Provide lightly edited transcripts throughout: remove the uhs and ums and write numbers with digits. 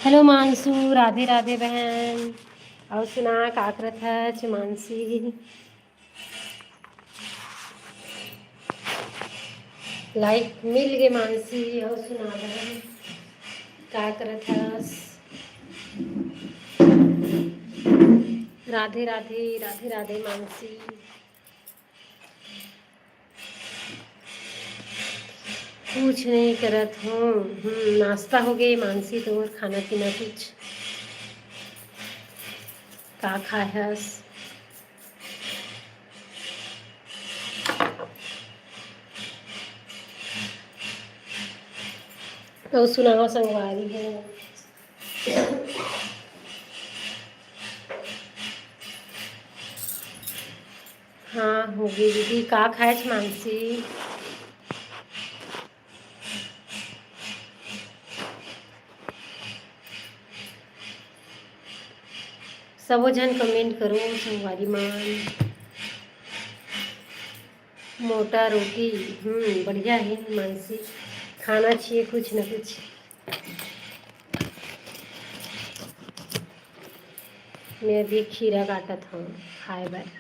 Hello मानसू, Radhe Radhe बहन। और सुना का करत हच मानसी? लाइक मिल गए मानसी। और सुना बहन का करत हस? राधे राधे राधे राधे मानसी। कुछ नहीं करत हूँ। नाश्ता हो गए मानसी, तो और खाना पीना कुछ का खाए हस? तो सुनाओ संगवारी है। हाँ हो गई दीदी। का खाए छ मानसी? सबो जन कमेंट करो संगवारी मान। मोटा रोटी बढ़िया है मानसी। खाना चाहिए कुछ न कुछ। मैं अभी खीरा काटत हूँ खाए बार।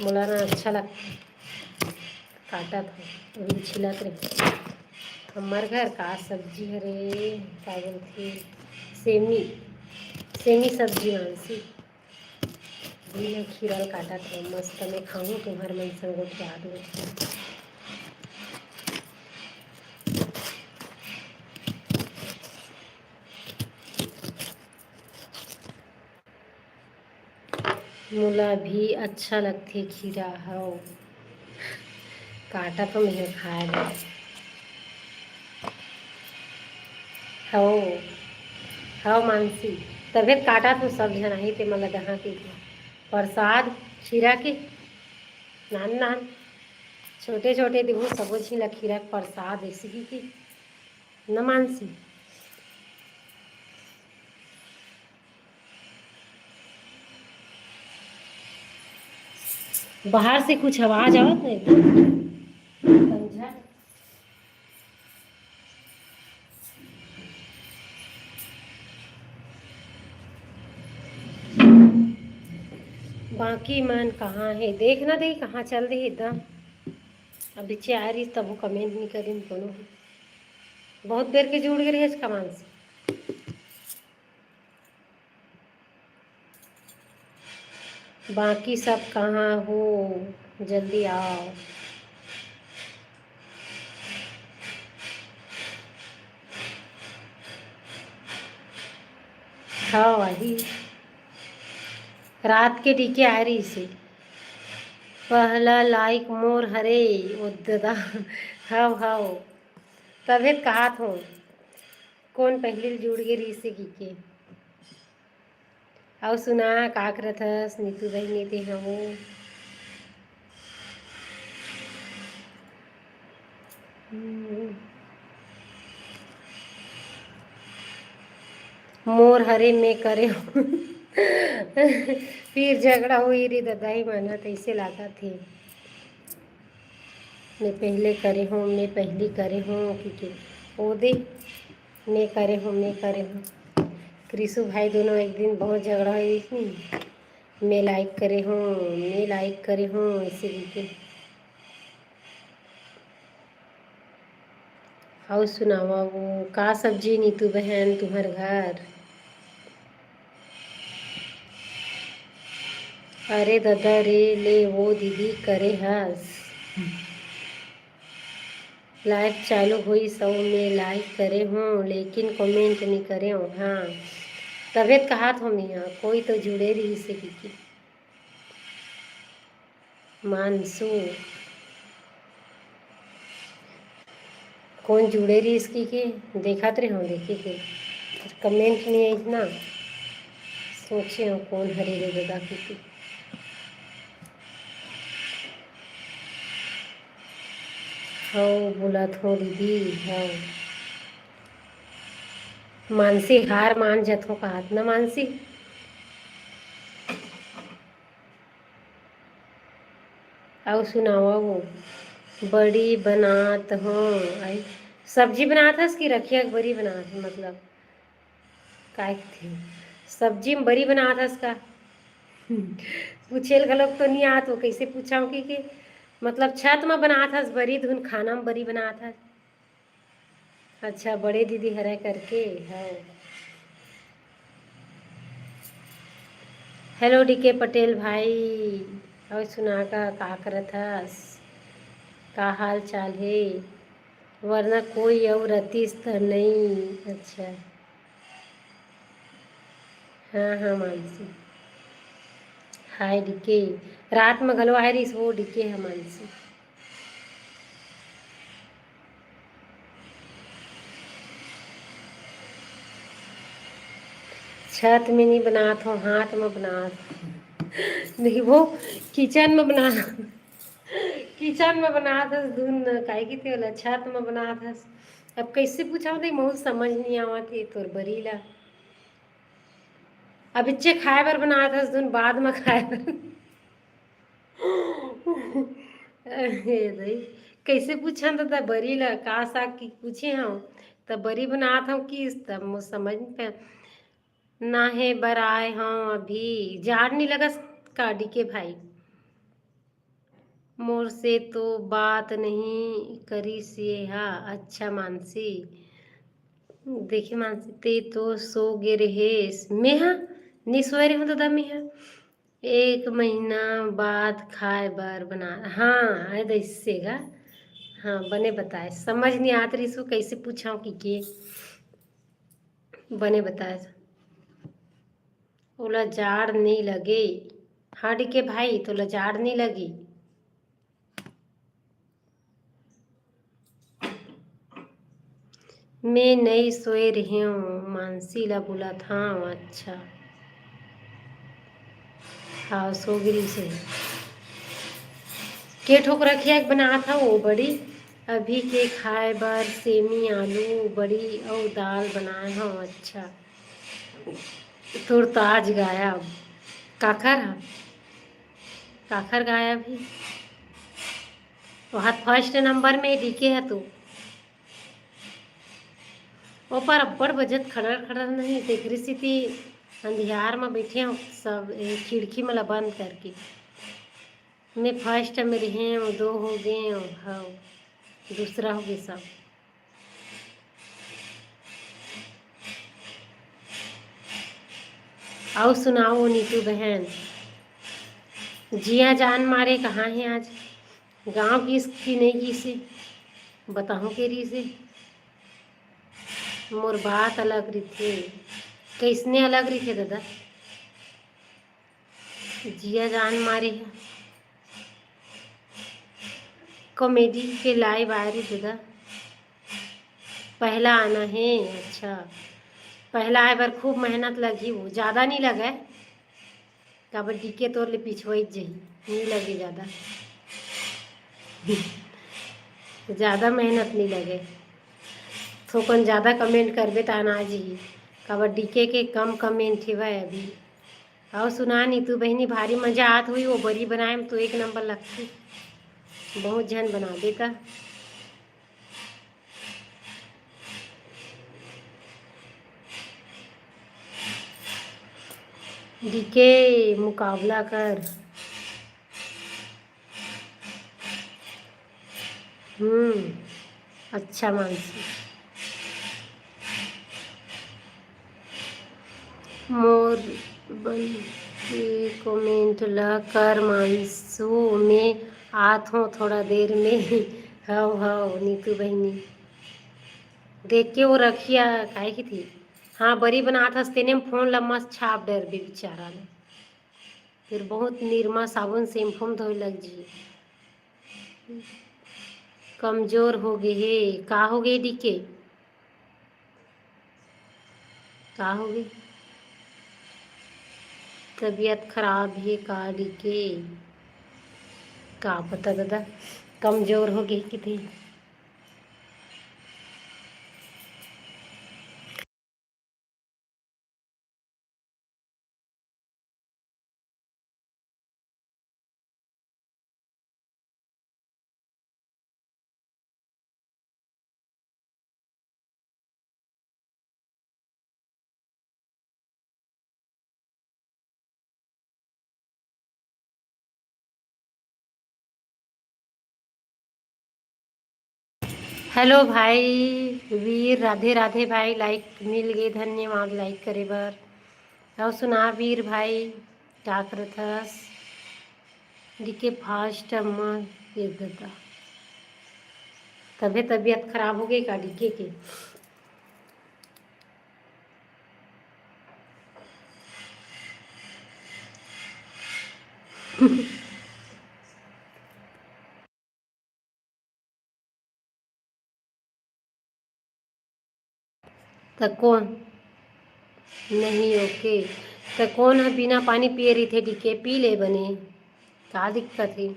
मोला ना अच्छा लगता काटत हूँ वही छिलत रहे। हमार घर का सब्जी हरे का बोलथे सेमी सेमी सब्जी मानसी। मैं खीरा काटत हूँ मस्त मैं खाऊँ तुम्हार मन संग गोठिया दो। मोला भी अच्छा लगथे खीरा। हव काटा तो मैं खाए बर। हव हव मानसी तबीयत काटा तो सब जन आई ते मला दहा के प्रसाद खीरा के नान नान छोटे छोटे देखो सबो झी ला खीरा के प्रसाद ऐसे की न मानसी। बाहर से कुछ आवाज आवत है एकदम। बाकी मन कहाँ है देखना दे कहाँ चल रही एकदम। अब बच्चे आ रही तब वो कमेंट नहीं करी कोनो। बहुत देर के जुड़ गए रहे कमान से। बाकी सब कहाँ हो? जल्दी आओ। हाँ वही रात के टीके आ रही से। पहला लाइक मोर हरे ओ दादा। हव हव तबीयत कहा हो? कौन पहले जुड़ गई रही से की के? और सुना का करत हस नीतू बहनी ते हवो? मोर हरे में करे हो। फिर झगड़ा हुई री ददाई माना ऐसे लागा थे। मैं पहली करे हूँ कि ओ दे मैं करे हूँ। क्रिशु भाई दोनों एक दिन बहुत झगड़ा हुई थी। मैं लाइक करे हूँ ऐसे लिखे। और सुनावा वो का सब्जी नीतू बहन तुम्हार घर? अरे दादा रे ले वो दीदी करे हस। लाइव चालू हुई सब में लाइक करे हूँ लेकिन कमेंट नहीं करे हूँ। हाँ तबीयत कहा था मियाँ कोई तो जुड़े रही से की मानसू। कौन जुड़े रही इसकी के देखत रहे हो देखे के कमेंट नहीं आई ना। सोचे हो कौन हरे रे दादा की। हो बोला थो दीदी हो। मानसी हार मान जथो कहत ना मानसी। और सुनावा वो बड़ी बनात हो। आई सब्जी बना था इसकी रखिया बरी बना थी मतलब काय थी सब्जी में बरी बना था इसका। पूछेल गलोग तो नहीं आ तो कैसे पूछाऊँ कि मतलब छत में बना था बरी धुन खाना में बरी बना था। अच्छा बड़े दीदी हरे करके है। हेलो डीके पटेल भाई और सुना का करत हस का हाल चाल है वरना कोई और रतीस तो नहीं। अच्छा हाँ हाँ मानसी हाय डीके रात में घलो आए रही वो डीके है मानसी। छत में नहीं बनात हूँ हाथ में बनात नहीं वो किचन में बना किचन में बना था धुन काहे की थे वाला छत में बना था। अब कैसे पूछा थे बहुत समझ नहीं आवा थे तोर बरीला। अब इच्चे खाए बर बना था धुन बाद में खाए बर। अरे भाई कैसे पूछा था बरीला का साग की पूछे हम तब बरी बना था कि तब मुझ समझ नहीं पे ना है बर आए हाँ अभी जाड़ नहीं लगा काडी के भाई मोर से तो बात नहीं करी से हाँ। अच्छा मानसी देखिए मानसी ते तो सो गे रहेस मेहा नहीं सोए रही हूँ तो दम मेहा 1 महीना बाद खाए बार बना हाँ आए इससे गा। हाँ बने बताए समझ नहीं आत रही सो कैसे पूछाऊँ कि के बने बताए ओला जाड़ नहीं लगे। हाँ के भाई तो ओला जाड़ नहीं लगी। मैं नहीं सोए रही हूँ मानसी ला बोला था। अच्छा हाँ सो गिरी से के ठोक रखिया एक बना था वो बड़ी अभी के खाए बार सेमी आलू बड़ी और दाल बनाए हो। अच्छा तोर तो आज गायब काखर है काखर गायब ही वहाँ फर्स्ट नंबर में डीके है तू वो पर अब्बड़ बजत खड़र खड़र नहीं देख रही सी थी अंधियार में बैठे हो सब खिड़की में बंद करके मैं फर्स्ट में रहे हूँ 2 हो गए हाँ दूसरा हो गया सब। आओ सुनाओ नीतू बहन जिया जान मारे कहाँ हैं आज गांव की नहीं की से बताऊँ के री से मोर बात अलग रही थे कैसने अलग रही थे दादा जिया जान मारे है कॉमेडी के लाइव आ रही दादा पहला आना है। अच्छा पहला आए बार खूब मेहनत लगी वो ज़्यादा नहीं लगा कबड्डी के तौर ले पिछवाई जही नहीं लगे ज़्यादा ज़्यादा मेहनत नहीं लगे थोकन ज़्यादा कमेंट करबे तो आना जी कबड्डी के कम कमेंट है वह अभी। और सुना नी तू बहनी भारी मजा आत हुई वो बड़ी बनाए में तो 1 नंबर लगती बहुत जन बना देता। डीके मुकाबला कर अच्छा मानसी मोर बन के कमेंट ला कर मानसू में आत हूँ थोड़ा देर में हव हव नीतू बहनी देख के वो रखिया काहे की थी हाँ बरी बनात हस तेने में फोन ला मस्त छाप डर बे बेचारा ने फिर बहुत निरमा साबुन शैम्पू में धोए लग जी कमजोर हो गए हे का हो गए डीके का हो गए तबीयत खराब है का डीके का पता दादा कमजोर हो गई कि थी। हेलो भाई वीर, राधे राधे भाई। लाइक मिल गए, धन्यवाद लाइक करे बर। और सुना वीर भाई, क्या करत हस? डीके फास्ट अम्मा ये दादा, तबे तबीयत खराब हो गई का डीके के? तो कौन नहीं? ओके। तो कौन है बिना पानी पिए रही थे? डीके पी ले बने, क्या दिक्कत है?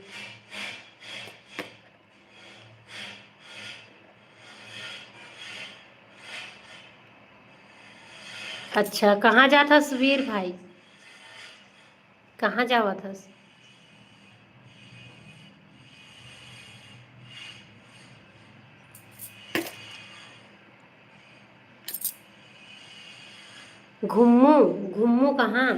अच्छा, कहाँ जाता वीर भाई? कहाँ जावा था? घुम्मू? घुम्मू कहाँ?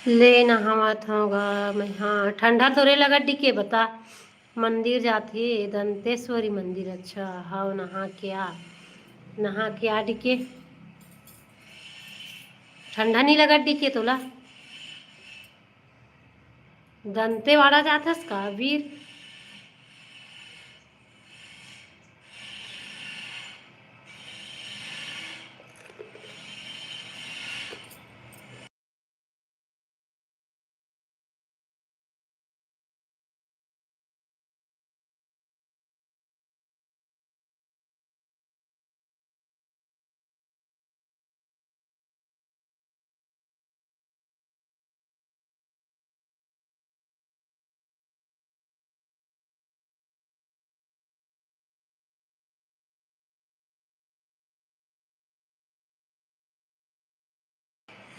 ले नहावत होगा मैं। हाँ, ठंडा तोरे लगा डीके बता। मंदिर जाती दंतेश्वरी मंदिर। अच्छा हाँ, नहा के आ। नहा के आ डीके। ठंडा नहीं लगा डीके तोला? दंतेवाड़ा जाथस का वीर?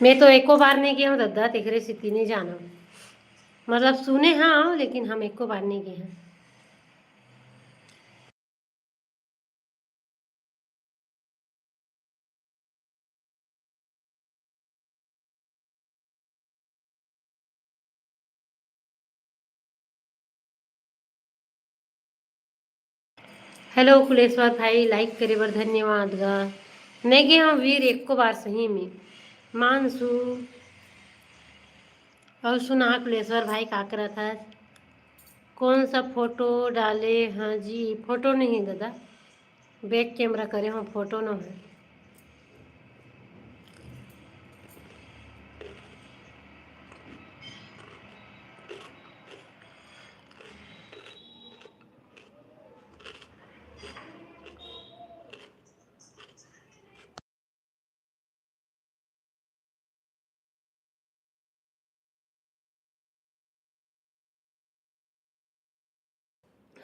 मैं तो एको बार नहीं गया हूँ दद्दा, तेरे सिटी नहीं जाना। मतलब सुने हाँ, लेकिन हम एको बार नहीं गए हैं। हेलो कुलेश्वर भाई, लाइक करे बर धन्यवाद गा। नहीं गए हम वीर एको बार सही में। मानसू और सुना कुलेश्वर भाई का करा था? कौन सा फोटो डाले? हाँ जी, फोटो नहीं दादा, बैक कैमरा करे हम, फोटो ना है।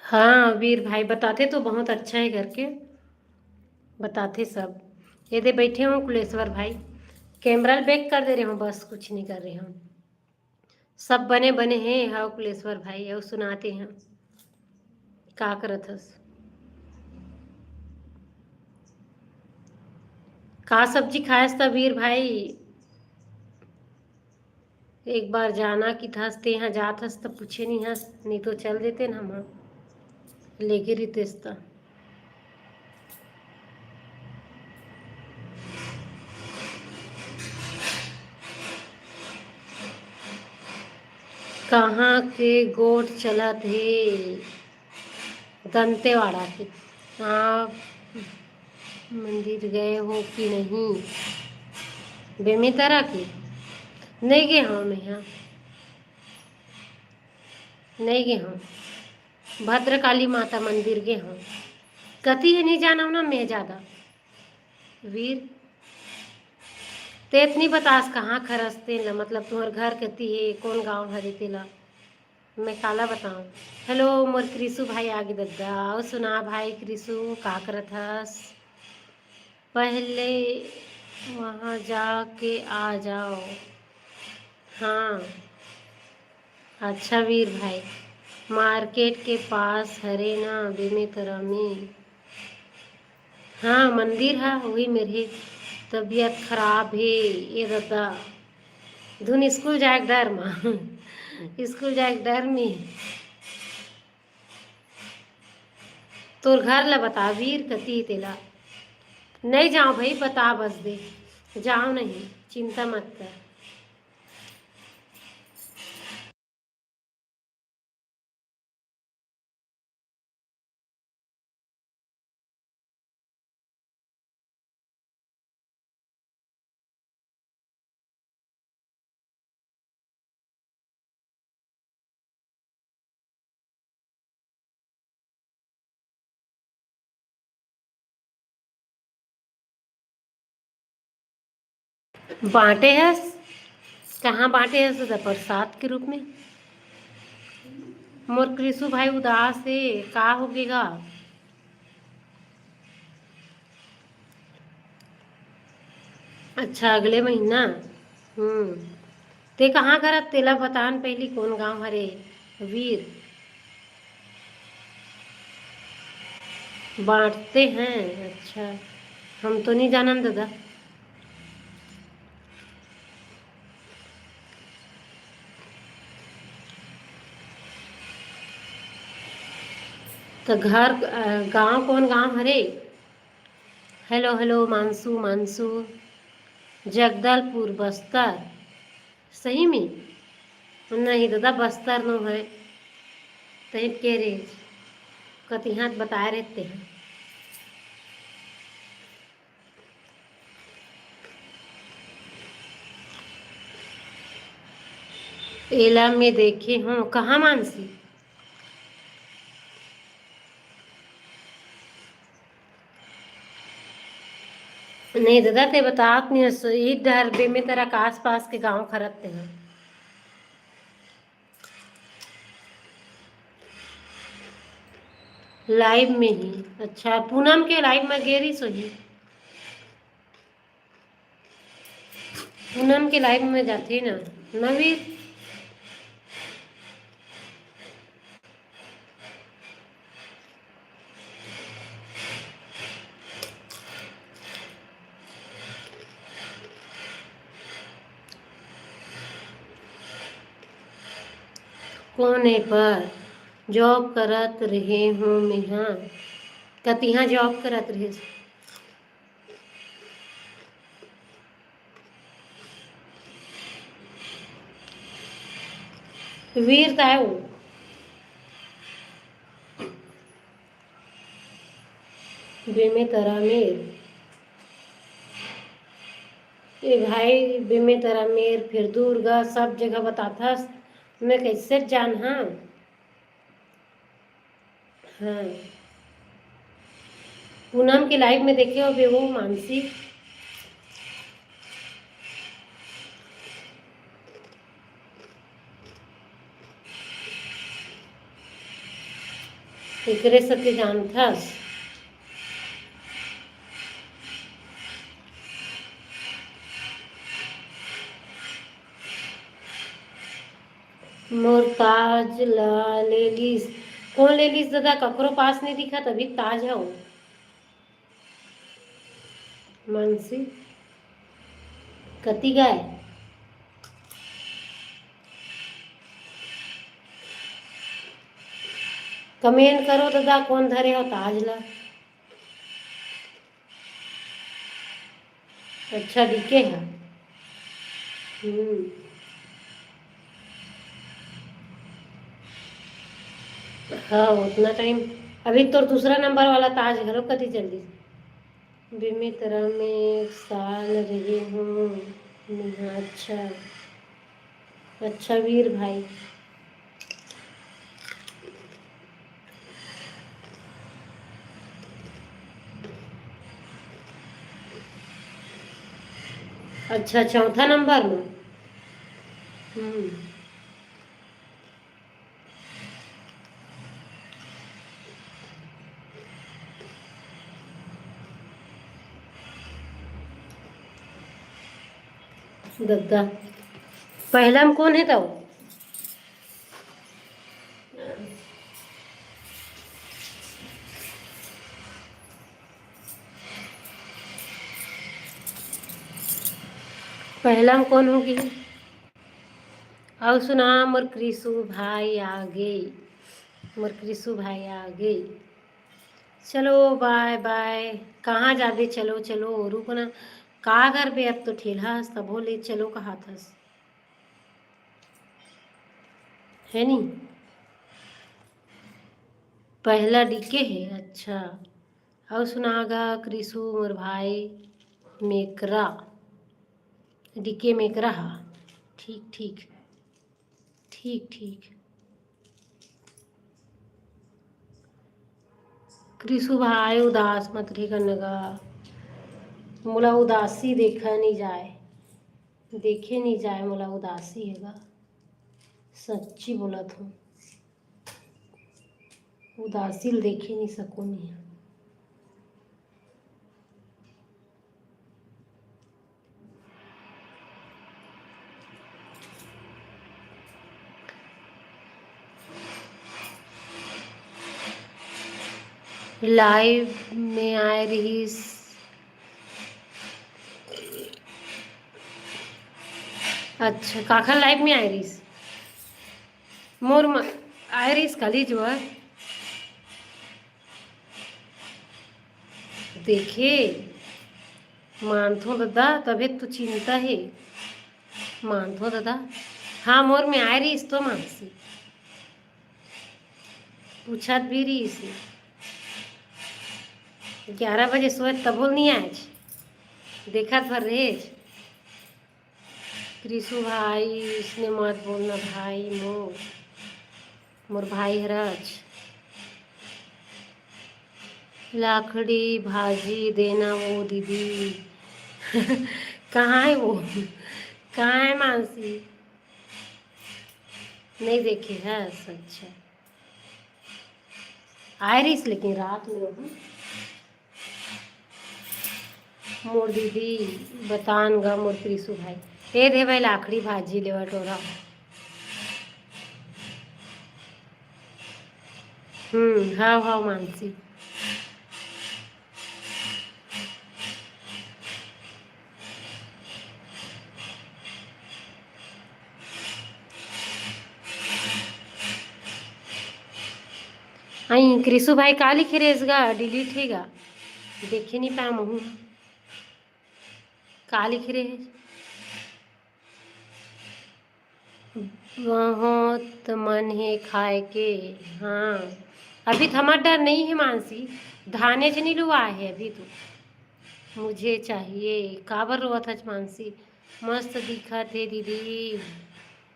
हाँ वीर भाई, बताते तो बहुत अच्छा है करके, बताते सब। ये दे बैठे हूँ कुलेश्वर भाई, कैमरा बैक कर दे रहे हूँ, बस कुछ नहीं कर रहे हूँ। सब बने बने हैं। हाँ कुलेश्वर भाई, और सुनाते हैं का करत हस? का सब्जी खायस था वीर भाई? एक बार जाना कि थस ते यहाँ जात हस तो पूछे नहीं हस, नहीं तो चल देते ना हम लेके रितेश तो। कहाँ के गोट चलत है? दंतेवाड़ा के। आप मंदिर गए हो कि नहीं? बेमितरा के नहीं गए हम यहाँ, नहीं गए हम। भद्रकाली माता मंदिर गए हम। कथी है नहीं जाना ना मैं ज़्यादा। वीर ते इतनी बतास कहाँ खरसते ला, मतलब तुम्हार घर कती है, कौन गांव हरे तेला मैं काला बताऊं। हेलो मोर क्रिसु भाई आगे दद्दा आओ सुना भाई क्रिसु का करत हस। पहले वहाँ जाके आ जाओ। हाँ अच्छा वीर भाई, मार्केट के पास हरे ना बेमेतरा में। हाँ मंदिर है वही मेरी तबीयत खराब है ये दादा। धुन स्कूल जाए डर माँ स्कूल जाए डर में। तोर घर ला बता वीर कती तेला। नहीं जाओ भाई बता बस दे, जाओ नहीं चिंता मत कर। बांटे है कहाँ बांटे है तो प्रसाद के रूप में। मोर कृषु भाई उदास है का हो गएगा। अच्छा अगले महीना। हम्म ते कहाँ करत तेला बतान पहली कौन गांव हरे वीर। बांटते हैं अच्छा, हम तो नहीं जानन दादा। तो घर गांव कौन गांव हरे। Hello hello मानसू मानसू Jagdalpur Bastar. सही में नहीं दादा बस्तर नो है तही के रे कति हाथ बताए रहते हैं। एला में देखे हूँ कहाँ मानसी। नहीं दादा ते बतात नहीं ईद डर बे में तेरा आस पास के गांव खरते हैं। लाइव में ही अच्छा पूनम के लाइव में गेरी सोही। पूनम के लाइव में जाती ना नवीर। कोने पर जॉब करत रहे हूँ मिहा कतिहा जॉब करत रहे। वीर का है वो बेमे तरा में। ए भाई बेमे तरा मेर फिर दूरगा सब जगह बताता मैं कैसे जान। हाँ हाँ पूनम के लाइव में देखे हो बे वो मानसी। एकरे सके जानथस। मोर ताज ला ले लीस कौन ले लीस दादा ककरो पास नहीं दिखा तभी ताज है वो मानसी कति गाय। कमेंट करो दादा कौन धरे हो ताज ला। अच्छा दिखे है। हम्म हाँ उतना टाइम अभी तो दूसरा नंबर वाला ताज घरो कति जल्दी। बेमितरा में एक साल रही हूँ नेहा अच्छा। अच्छा वीर भाई अच्छा, चौथा नंबर में। हम्म। दद्दा पहला में कौन है तो? पहला में कौन होगी? और सुना, मोर कृषु भाई आ गए, मोर कृषु भाई आ गए। चलो बाय बाय। कहाँ जाबे? चलो चलो, रुको ना। का कर बे, अब तो ठेला हस तभो ले चलो कहा थस, है नी? पहला डीके है, अच्छा। और सुनागा कृषु मोर भाई मेकरा, डीके मेकरा हा। ठीक ठीक, ठीक ठीक। कृषु भाई उदास मत रही करनेगा, मोला उदासी देखा नहीं जाए, देखे नहीं जाए, मोला उदासी हैगा। सच्ची बोला था, उदासी देखे नहीं सकूँ मैं। लाइव में आए रही। अच्छा, काखर लाइव में आए रही? मोर आए रही कल जो है देखे, मानथो दादा, तबे तो चिंता है। मानथो दादा, हाँ मोर में आए रही तो मानसी पूछत भी रही इसे 11 बजे सोए तब नहीं आए, देखा भर रहे। कृषु भाई इसने मत बोलना भाई, मोर भाई हराज। लाखड़ी भाजी देना वो दीदी। कहाँ है वो? कहाँ है मानसी? नहीं देखे है, अच्छा। आयरिस लेकिन रात में हो। मोर दीदी बतान गा मोर कृषु भाई, ए दे भाई लाखड़ी भाजी लेवा टोरा। हाँ हाँ मानसी। आई कृषु भाई का लिखे रेसगा, डिलीट हैगा, देखे नहीं पाया हूँ। का लिख रहे? बहुत मन है खाए के। हाँ, अभी थमा डर नहीं है मानसी, धाने से नहीं लुआ है अभी तो। मुझे चाहिए काबर रोआ था मानसी, मस्त दिखा थे दीदी।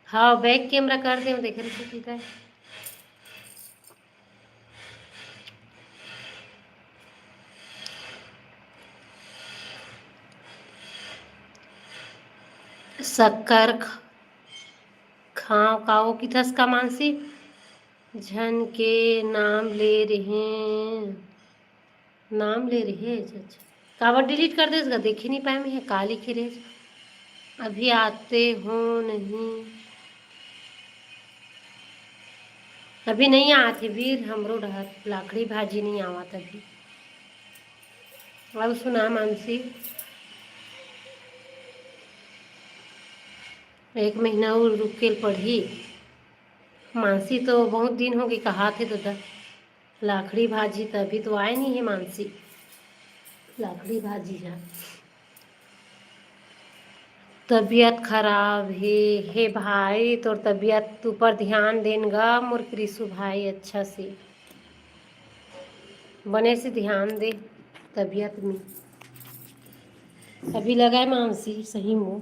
हाँ, बैक कैमरा कर दे, देख रही थी है। शक्कर खाओ काओ की थस का मानसी, झन के नाम ले रहे हैं, नाम ले रहे हैं। अच्छा, काबर डिलीट कर दे इसका, देख ही नहीं पाए मैं, काली खिरेज। अभी आते हो नहीं? अभी नहीं आते वीर, हमरो डहर लाकड़ी भाजी नहीं आवत अभी। अब सुना मानसी, 1 महीना और रुक के पढ़ी। मानसी तो बहुत दिन हो गई कहा थे दादा लाकड़ी भाजी, तभी तो आए नहीं है मानसी। लाकड़ी भाजी है। तबीयत खराब है भाई, तो तबीयत ऊपर ध्यान देनगा मोर कृषु भाई, अच्छा से बने से ध्यान दे तबीयत में। अभी लगाए मानसी सही में,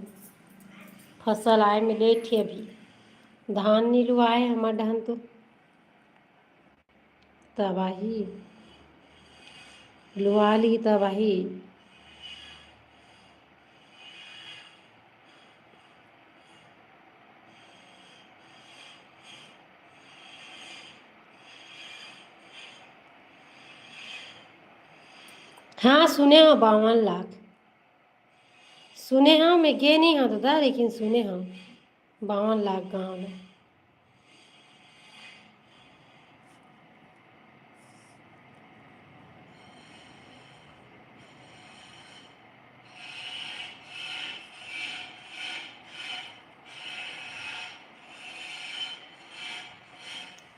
फसल आए में लेट है अभी, धान नहीं लुआए हमार धान तो तबाही, लुआ ली तबाही। हाँ सुने हाँ 52 लाख सुने हाँ। मैं गे नहीं हाँ दादा, लेकिन सुने हाँ 52 लाख गाँव में।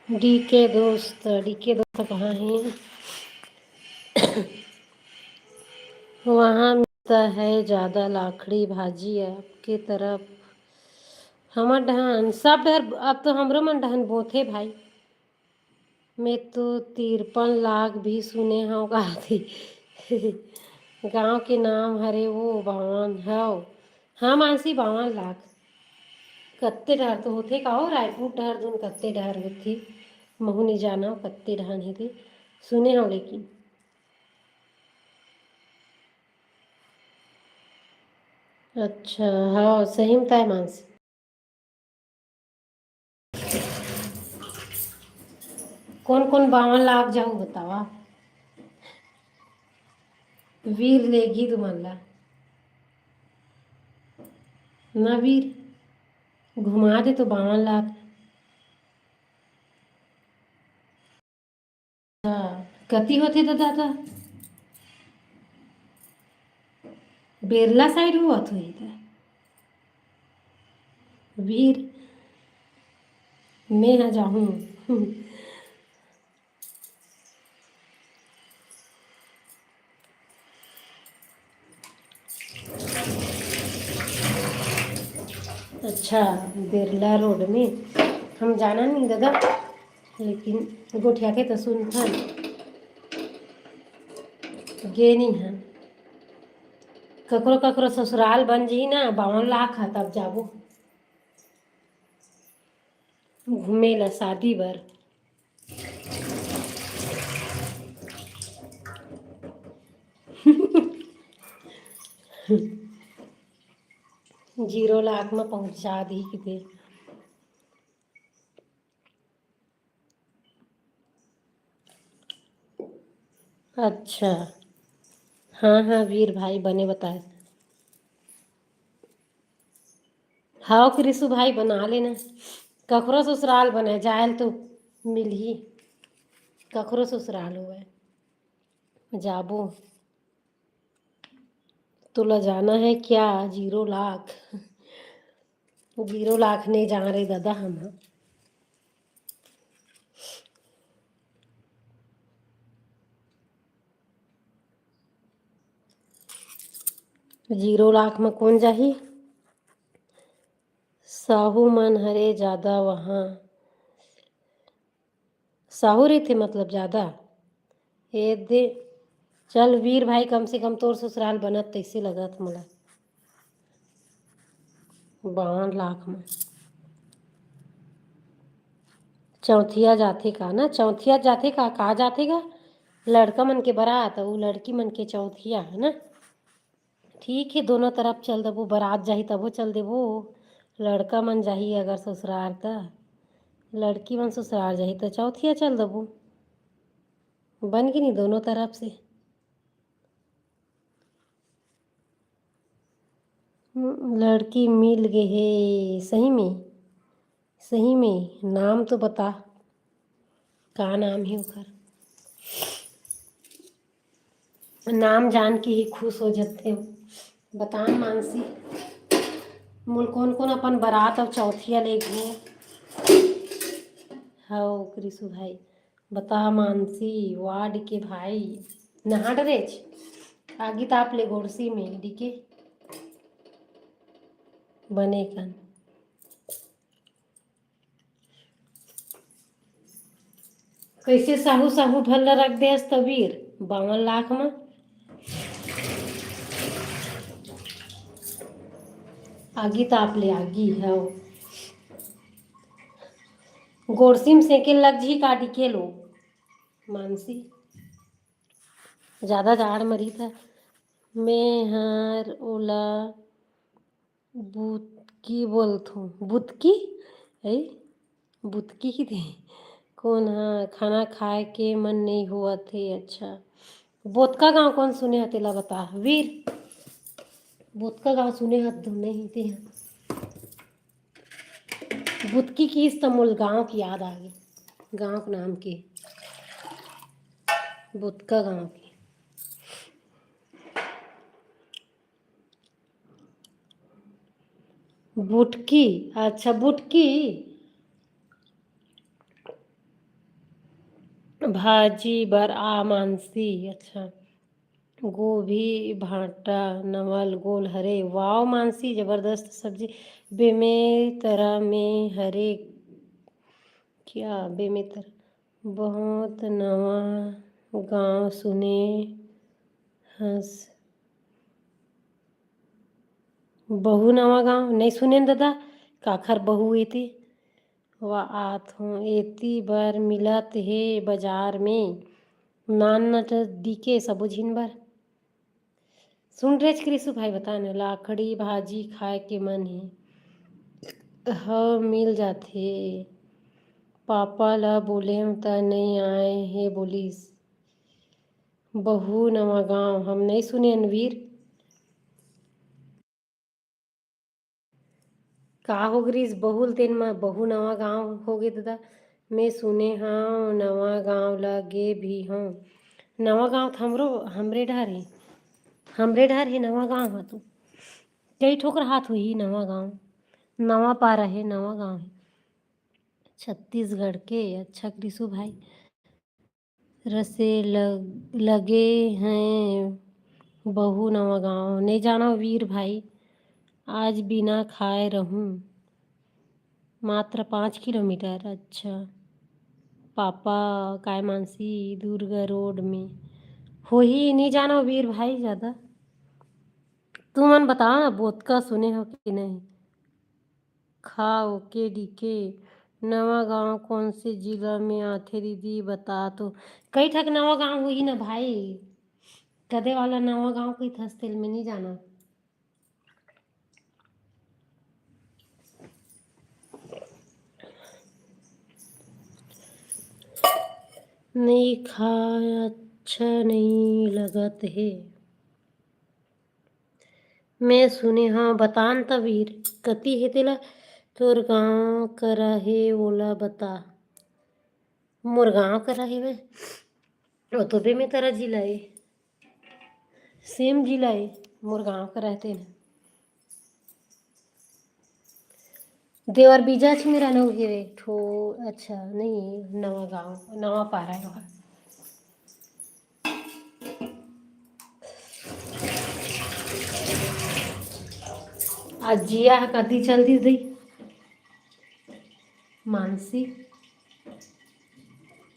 डी के दोस्त कहाँ हैं? वहाँ मिलता है ज़्यादा लाखड़ी भाजी आपके तरफ। हमर डहन सब डर अब तो हमरो मन डहन बोथे भाई। मैं तो 53 लाख भी सुने हूँ का थी। गांव के नाम हरे वो 52 हव। हाँ मानसी 52 लाख कत्ते डहर तो होथे का हो, रायपुर डहर दून कत्ते डहर होथे। महू नहीं जाना कत्ते डहन हे थे, सुने हूँ लेकिन। अच्छा हाँ सही में तय मानसी। कौन कौन 52 लाख जाऊ बतावा। वीर लेगी तुमन ला ना वीर, घुमा दे तो 52 लाख। हाँ कति होथे तो दादा, बेरला साइड हुआ तो इधर वीर मैं ना जाऊँ। अच्छा बिरला रोड में हम जाना नहीं दादा, लेकिन गोठिया के तो सुनथन गे नहीं है। ककरो ककरो ससुराल बन जी ना 52 लाख है तब जाबो घूमे ला शादी बर। जीरो लाख में पहुंचा दी किते। अच्छा हाँ हाँ वीर भाई बने बताए। हाँ कृषु भाई बना लेना, ककरो ससुराल बने जायल तो मिल ही, ककरो ससुराल हुए जाबो। तुला जाना है क्या 0 लाख? 0 लाख नहीं जा रहे दादा हम। 0 लाख में कौन जाही? साहू मन हरे ज़्यादा वहाँ साहू रही थे मतलब ज़्यादा। ये दे चल वीर भाई कम से कम तोर ससुराल बनत तैसे लगत मोला 52 लाख में। चौथिया जाथे का ना, चौथिया जाथे का जाथे का लड़का मन के बारात और लड़की मन के चौथिया है ना। ठीक है दोनों तरफ चल देबो, बारात जाही तबो चल देबो। लड़का मन जाही अगर ससुराल त, लड़की मन ससुराल जाही तो चौथिया चल देबो। बन गई नहीं दोनों तरफ से। लड़की मिल गए हे सही में। सही में नाम तो बता, का नाम है ओकर? नाम जान के ही खुश हो जाते हो। बता मानसी मोल कौन कौन अपन बारात और चौथिया ले गए। हाँ कृषु भाई बता मानसी वार्ड के भाई नहा डरेच आगे ताप ले गोड़सी में डिके बने कन। कैसे साहू साहू ढल रख दे तबीर 52 लाख में। आगी ताप ले आगी है गोड़सी में सेके लग जी काटी के लो मानसी। ज़्यादा जाड़ मरी था मैं हर ओला बुतकी बोलथूँ बुतकी है बुतकी की थी। कौन हाँ खाना खाए के मन नहीं हुआ थे। अच्छा बोतका गांव कौन सुने ह तेला बता वीर। बोतका गांव सुने ह तो नहीं थे। बुतकी की इस तमुल गांव की याद आ गई, गांव के नाम की, बुतका गांव की। बुटकी, अच्छा बुटकी भाजी बर आ मानसी, अच्छा गोभी भांटा नवल गोल हरे, वाव मानसी जबरदस्त सब्जी। बेमे तरह में हरे क्या बेमे तरह बहुत नवा गांव सुने हंस, बहु नवा गांव नहीं सुने न दादा, काखर बहु एती वा आत हूँ एती बर मिलत हे बाजार में नान नट दिके सबो झिन बर। सुन रेच कृषु भाई बता न, लाखड़ी भाजी खाए के मन हे ह मिल जाथे, पापा ला बोलेम त नहीं आए हे बोलिस। बहु नवा गांव हम नहीं सुने वीर, का हो गिरीस बहुल तेन म बहु नवा गांव होगे दादा। मैं सुने हँव नवा गांव ल गे भी हूँ, नवा गांव तो हमरे डहर हे, हमरे डहर हे नवा गांव ह तो कई ठोकर हाथ होही नवा गांव, नवा पारा है नवा गांव है छत्तीसगढ़ के। अच्छा कृषु भाई रसे लगे हैं बहु नवा गांव नहीं जाना वीर भाई, आज बिना खाए रहूं मात्र 5 किलोमीटर। अच्छा पापा काय मानसी दुर्गा रोड में हो ही नहीं जाना वीर भाई ज़्यादा। तू मन बता ना बोतका सुने हो कि नहीं। खाओ के डीके नवा गांव कौन से जिला में आथे दीदी बता तो। कई ठक नवा गांव हुई ना भाई, कदे वाला नवा गांव कोई थसतेल में नहीं जाना। नहीं खाया अच्छा नहीं लगत है, मैं सुने हाँ बतान त वीर कति हे तेला तोर गांव करा हे ओला बता। मोर गांव करा हे वे ओ तो बे में तेरा जिला है, सेम जिला है मोर गांव का रहते हैं। देवर बीजा छ मेरा नौ हे ठो, अच्छा नहीं नवा गांव नवा पारा है वहाँ। आज जिया कति चल दी दी मानसी,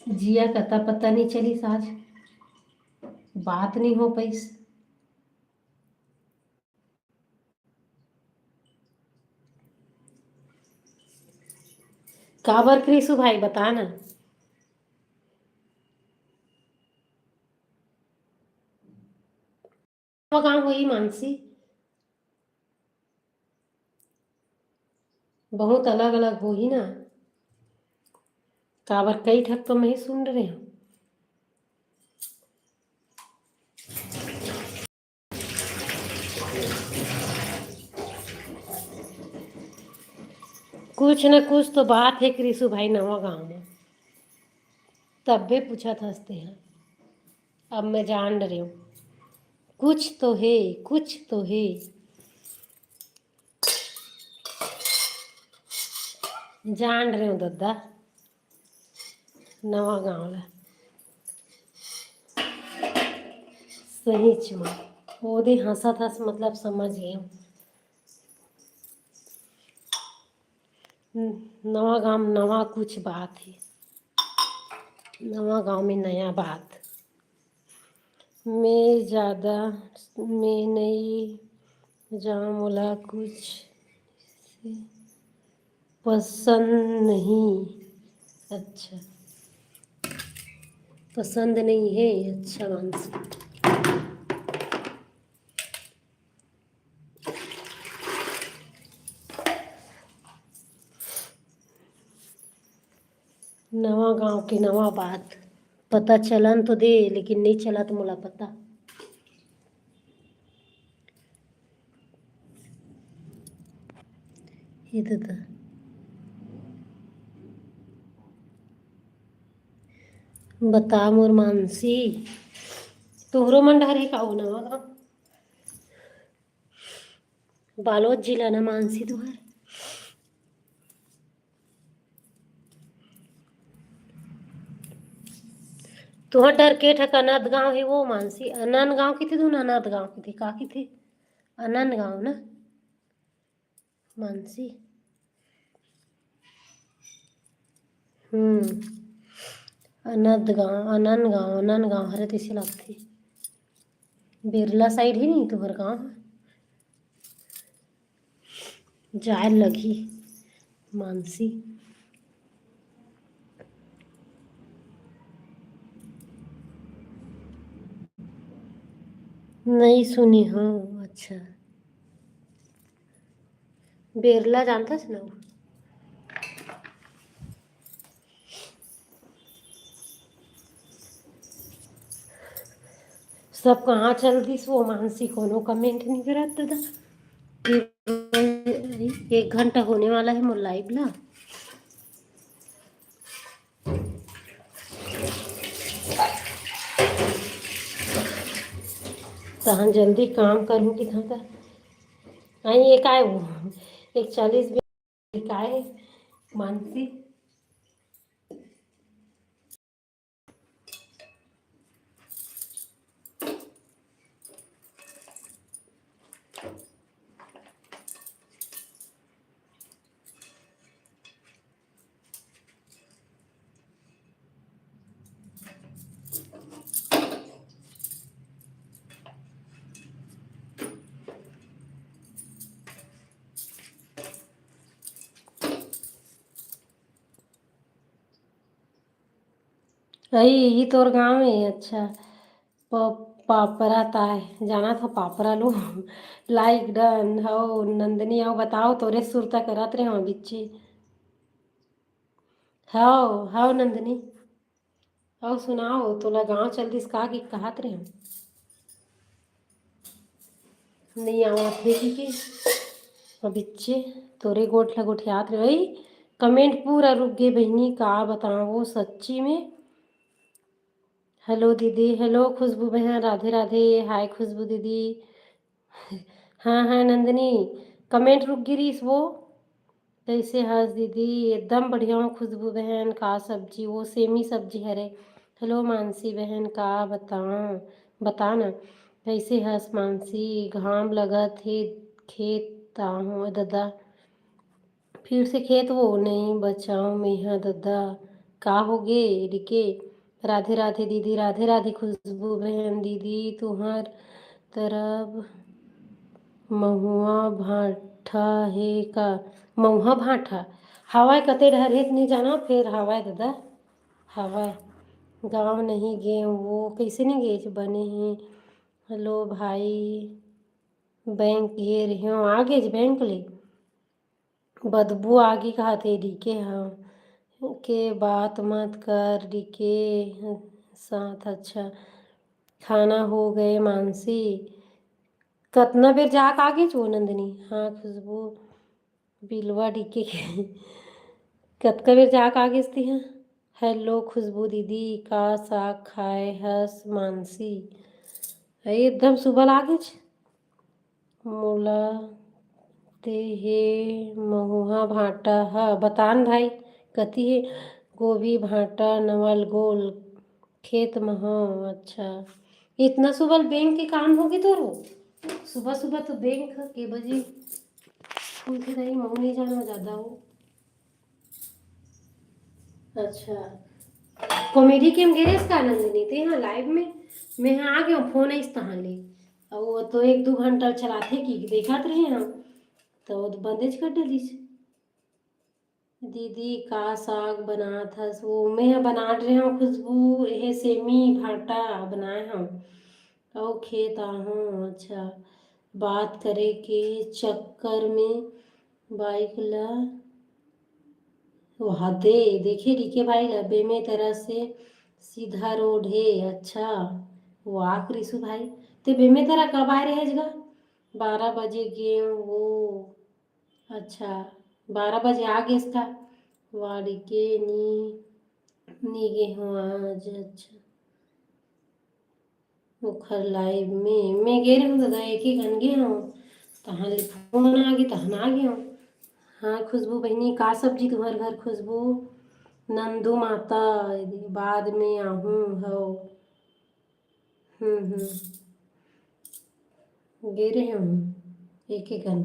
जिया कता पता नहीं चली आज, बात नहीं हो पाई। काबर कृषु भाई बता ना। गांव हुई मानसी, बहुत अलग अलग हो ही ना, काबर कई ठक तो मैं ही सुन रहे हूँ। कुछ न कुछ तो बात है कृषु भाई नवा गांव में, तब भी पूछा हंसते हैं। अब मैं जान रही हूँ कुछ तो है, कुछ तो है। जान रहे हो दद्दा नवा गांव ला सही चुमा ओदे हंसत हंस मतलब समझ गए। नवा गांव नवा कुछ बात है, नवा गांव में नया बात। मैं ज़्यादा मैं नहीं जाऊँ मोला कुछ पसंद नहीं, अच्छा पसंद नहीं है। अच्छा मानसी नवा गांव की नवा बात पता चलन तो दे, लेकिन नहीं चला तो मोला पता। ये दादा बता मोर मानसी, तोहरो मन डहर का हो ना बालोद जिला ना मानसी तुहर। तुहर डर के ठक अनंत गांव है वो मानसी, अनंत गांव की थी तू, अनंत गांव की थी का की थी? अनंत गांव ना मानसी। अनंत गांव हरे तैसे लगती। बिरला साइड ही नहीं तुहर गांव, जाए लगी मानसी। नहीं सुनी हूँ। अच्छा, बिरला जानता है ना वो? सब कहाँ चल दिस वो मानसी, कोनो कमेंट नहीं करत दादा। 1 घंटा होने वाला है मोर लाइव ला। तहाँ जल्दी काम करूँ कि था आई ये काय वो 1:40 काय मानसी। अई ये तोर गाँव में अच्छा पापरा ताय जाना था पापरा लो लाइक डन हो नंदनी आओ बताओ तोरे सुरता करत रहे हो बिच्ची। हाओ नंदनी, आओ सुनाओ तोला गाँव चल दिस का की कहत रहे हो? नहीं आवत थे कि बिच्चे तोरे गोठ ला गोठियात रहे भाई। कमेंट पूरा रुक गए बहनी, का बताओ सच्ची में। हेलो दीदी, हेलो खुशबू बहन, राधे राधे, हाय खुशबू दीदी। हाँ नंदनी, कमेंट रुक गिरीस वो। कैसे हस दीदी? एकदम बढ़िया हूँ खुशबू बहन, का सब्जी वो सेमी सब्जी हरे। हेलो मानसी बहन, का बताऊँ बता ना। कैसे हस मानसी? घाम लगत हे खेत हूँ दादा, फिर से खेत वो नहीं बचाऊँ मैं दादा, का हो गे रिके। राधे राधे दीदी, राधे राधे खुशबू बहन दीदी, तुहर तरफ महुआ भाठा है का? महुआ भाठा हवाए कते डहर हेत नहीं जाना, फिर हवाए दादा हवाए गाँव नहीं गे वो कैसे नहीं गे बने हैं। हेलो भाई, बैंक गे रहे हो आगे बैंक ले बदबू आगे कहा थे डीके हाँ के बात मत कर डीके साथ। अच्छा, खाना हो गए मानसी? कतना बेर जाक आगे छो नंदनी? हाँ खुशबू बिलवा डीके के कतका बेर जाक आगे थी। हाँ हेलो खुशबू दीदी, का साग खाए हस मानसी? एकदम सुबह आगे मोला ते हे महुआ भाटा हा बतान भाई कती है? गोभी भाटा नवल गोल खेत में हो। अच्छा, इतना सुबह बैंक के काम होगी तो रो सुबह सुबह तो बैंक के बजे खुलती रही मऊ नहीं जाना ज़्यादा हो। अच्छा, कॉमेडी के गेरेस का आनंद लेते हैं लाइव में। मैं यहाँ आ गया हूँ फोन इस तहाँ ले और वो तो 1-2 घंटा चलाते कि देखत रहे हम तो बंदेज कर डलिस। दीदी का साग बनात हस वो मैं बनाट रहे हूँ खुशबू, यह सेमी भाटा बनाए हम और खेत आहूँ। अच्छा, बात करे के चक्कर में बाइक ला वहाँ दे देखे डीके भाई लबे में तरह से सीधा रोड है। अच्छा, वाह कृषु भाई, ते बेमे तेरा कब आए रहे गा? 12 बजे गए वो। अच्छा, 12 बजे आ गए इसका। वाड़ी के नी गए हो आज। अच्छा, मुखर लाइव में मैं गे रही हूँ दादा, एक ही घन गए हूँ। तहाँ ले फोन आ गई, तहन आ गए हूँ। हाँ खुशबू बहनी, का सब्जी तुम्हारे घर खुशबू? नंदू माता, बाद में आहूँ हो। हम्म, गे रहे हूँ एक एक घन।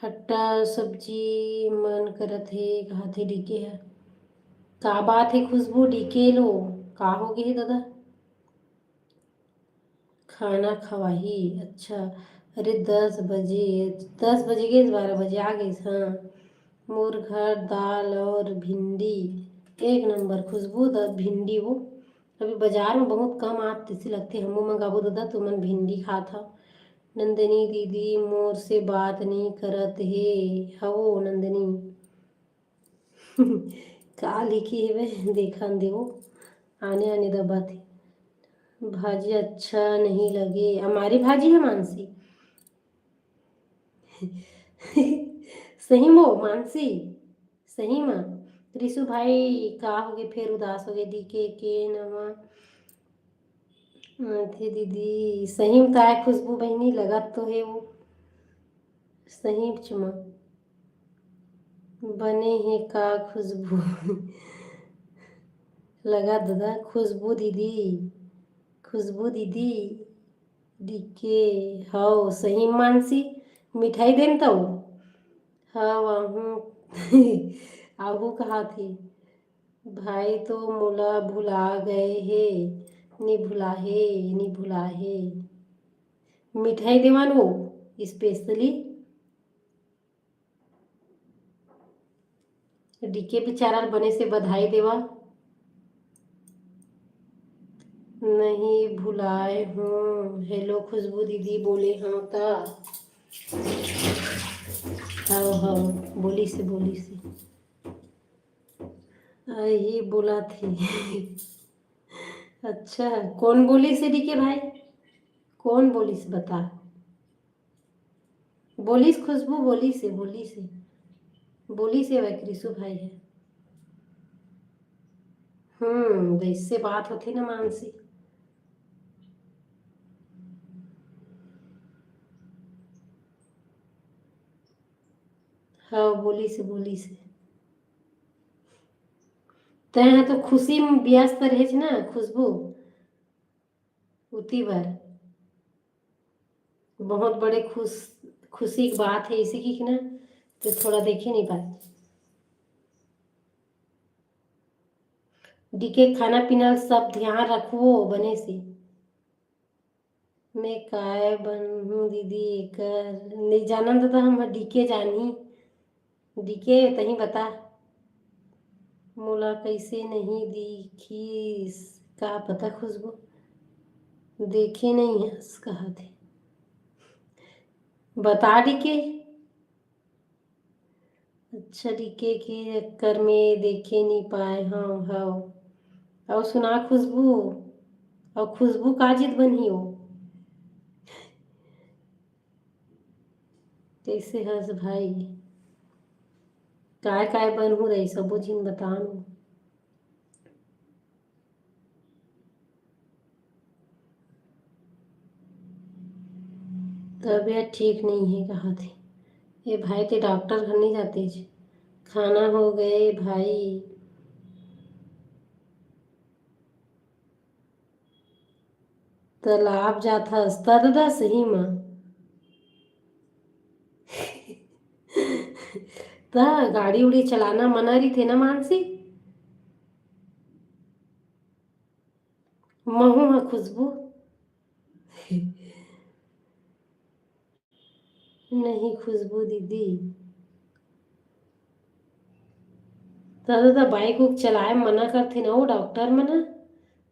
खट्टा सब्जी मन करत है, कहा थे डीके है। का बात है खुशबू, डीके लो का हो गए दादा? खाना खवाही, अच्छा। अरे 10 बजे, 10 बजे गए, 12 बजे आ गई। हाँ, मोर घर दाल और भिंडी। एक नंबर खुशबू, भिंडी वो अभी बाजार में बहुत कम आत जैसे लगते। हमू मंगाबो दादा, तुमन भिंडी खा था। नंदिनी दीदी मोर से बात नहीं करत हे हवो नंदिनी। का लिखी है वे, देखा देवो। आने आने दबा थी। भाजी अच्छा नहीं लगे, हमारी भाजी है मानसी। सही मो मानसी, सही माँ। रिशु भाई का हो गए, फिर उदास हो गए डीके के नवा। थे दीदी सही में है खुशबू बहनी, लगा तो है वो सही चुमा। बने हैं का खुशबू? लगा दादा खुशबू दीदी, खुशबू दीदी डीके। हाँ सही मानसी, मिठाई देन तो। हाँ आहू। आहू कहा थी भाई, तो मोला भुला गए हे। नी भुला है, नी भुला है। मिठाई देवान वो स्पेशली। डीके बेचारा बने से बधाई देवा। नहीं भुलाए हूँ, हेलो खुशबू दीदी बोले हाँ ता। हाँ हाँ, बोली से बोली से। ये बोला थी। अच्छा, कौन बोली से डीके भाई? कौन बोली से बता? बोली से खुशबू, बोली से, बोली से, बोली से वह कृषु भाई है। इससे बात होती ना मानसी। हाँ बोली से, बोली से। तय तो खुशी में व्यस्त रहे ना खुशबू, उती बार बहुत बड़े खुशी की बात है इसी की ना, तो थोड़ा देख ही नहीं पाते। डीके खाना पीना सब ध्यान रखो बने से। मैं काय बनूं दीदी कर नहीं जानन तो हम डीके जानी। डीके तही बता, मोला कैसे नहीं दिखीस? का पता खुशबू, देखे नहीं है कहा थे। बता डीके। अच्छा, डीके के चक्कर में देखे नहीं पाए। हाँ हाँ, और सुना खुशबू, और खुशबू का जिद बनी हो? कैसे हंस भाई, काय काय बन हो रही सबो जिन बतानो। तबीयत ठीक नहीं है कहा थे। ये भाई ते डॉक्टर घर नहीं जाते जी। खाना हो गए भाई। तालाब जाता हंसता दादा सही माँ। ता गाड़ी उड़ी चलाना मना रही थे ना मानसी। महू है खुशबू। नहीं खुशबू दीदी, दादा तो बाइक उक चलाए मना करते ना वो डॉक्टर मना।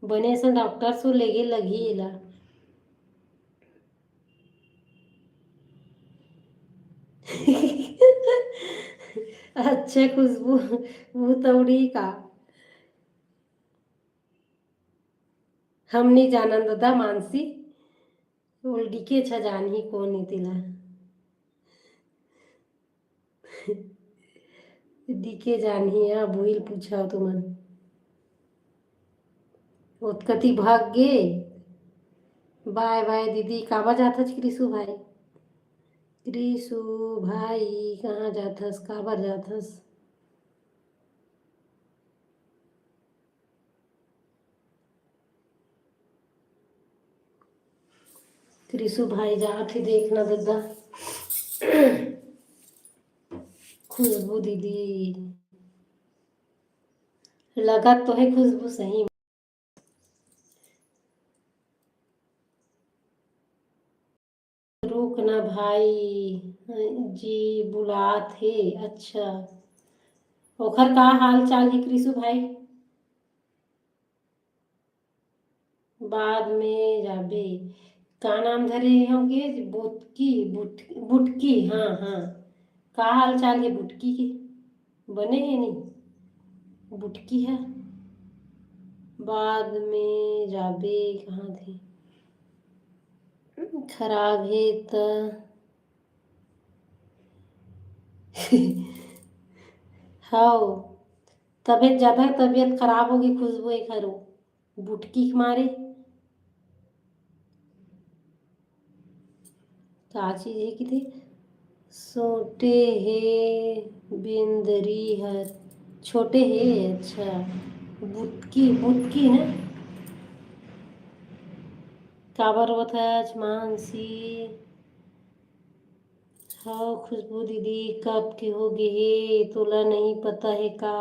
बने से डॉक्टर सो लेगे लगी एला। अच्छा खुशबू, वो तौड़ी का। हमनी जानन दादा मानसी ओल्डीके छ जानही कोणी तिला डीके जानही बुईल पूछा तुमन ओतकती भाग गे। बाय बाय दीदी काबा जाथस क्रिसु भाई। क्रिसु भाई कहाँ जाथस काबर जाथस। क्रिसु भाई जात ही देखना दादा। खुशबू दीदी लगा तो है खुशबू सही। रुक ना भाई जी बुलात हे अच्छा। ओखर का हाल चाल है क्रिसु भाई। बाद में जाबे का नाम धरे होंगे बुटकी बुटकी हाँ हाँ। का हाल चाल है बुटकी के बने हैं नहीं बुटकी है। बाद में जाबे कहाँ थे खराब है तो हाँ तबीयत ज़्यादा तबीयत खराब होगी खुशबू एक हरो बुटकी के मारे का चीज़ है कि थे छोटे है बिंदरी है छोटे है अच्छा बुटकी बुटकी ना काबर वथच मानसी हाँ खुशबू दीदी कब के हो गए हे तोला नहीं पता है का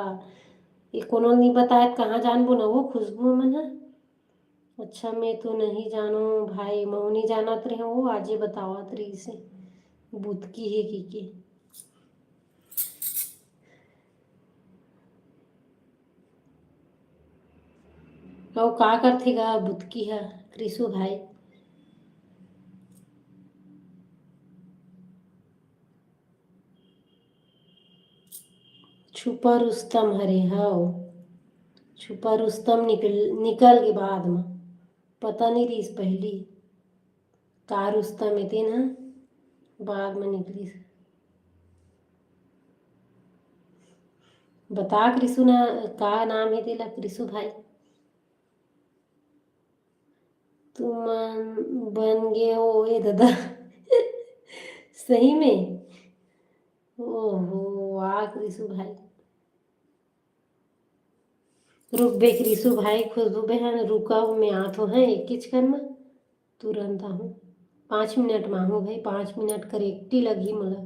ये कोनो नहीं बताए कहाँ जानबो ना वो खुशबू मन है। अच्छा मैं तो नहीं जानो भाई मौनी जानत रहे वो आजे बतावत रही से बुतकी है की के और का करथे गा बुतकी है क्रिसु भाई। छुपा रुस्तम हरे हाओ छुपा रुस्तम निकल के बाद में पता नहीं रही पहली का रुस्तम थे ना बाद में निकली बता क्रिसु ना का नाम है तेला क्रिसु भाई। तुम बन गए हो ए दादा सही में ओहो वाह क्रिसु भाई। रुक बे क्रिसु भाई खुशबू बहन रुका हूँ मैं आतो है एक किचकन में तुरंत आहूँ 5 मिनट में आहूँ भाई 5 मिनट करेक्टी लगी मोला।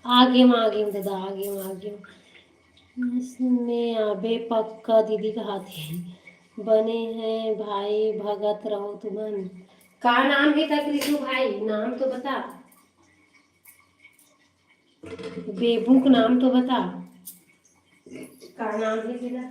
आ गए दादा, आ गए। इसमें आबे पक्का दीदी का हाथ है, बने हैं भाई भगत रहो तुमन। का नाम है तक रितु भाई, नाम तो बता। बेबू का नाम तो बता, का नाम है तेरा।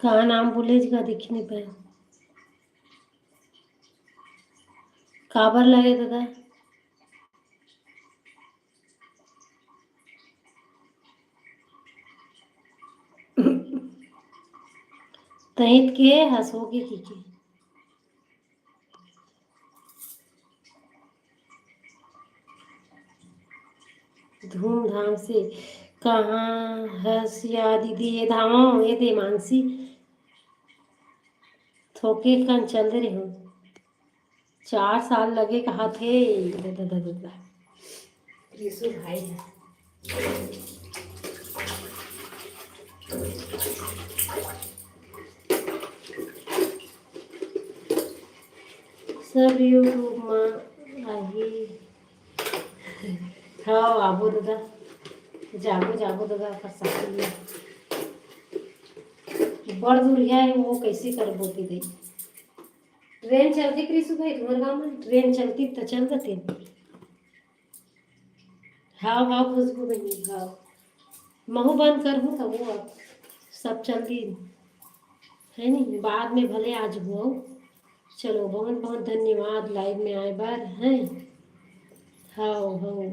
का नाम बोलेगा दिख नहीं पाया, काबर लगे दादा। तहित के हंसोगे की धूमधाम से। कहाँ हसिया दीदी, ये धामो ये दे मानसी थोके कन चल रहे हो। 4 साल लगे कहा थे दादा दादा दादा। यीशु भाई है। सब यूट्यूब में आही। हाँ आबो दादा, जाबो जाबो दादा कर सकती बड़ दूरिया है वो कैसे कर बोती गई। ट्रेन चलती कृषि भाई तुम्हारे गाँव में, ट्रेन चलती तो चल देते। हाँ हाँ खुशबू बनी हाँ, महू बंद कर हूँ तब वो अब सब चलती है नहीं, बाद में भले आज हुआ। चलो बहुत बहुत धन्यवाद लाइव में आए बार हैं। हाँ हाँ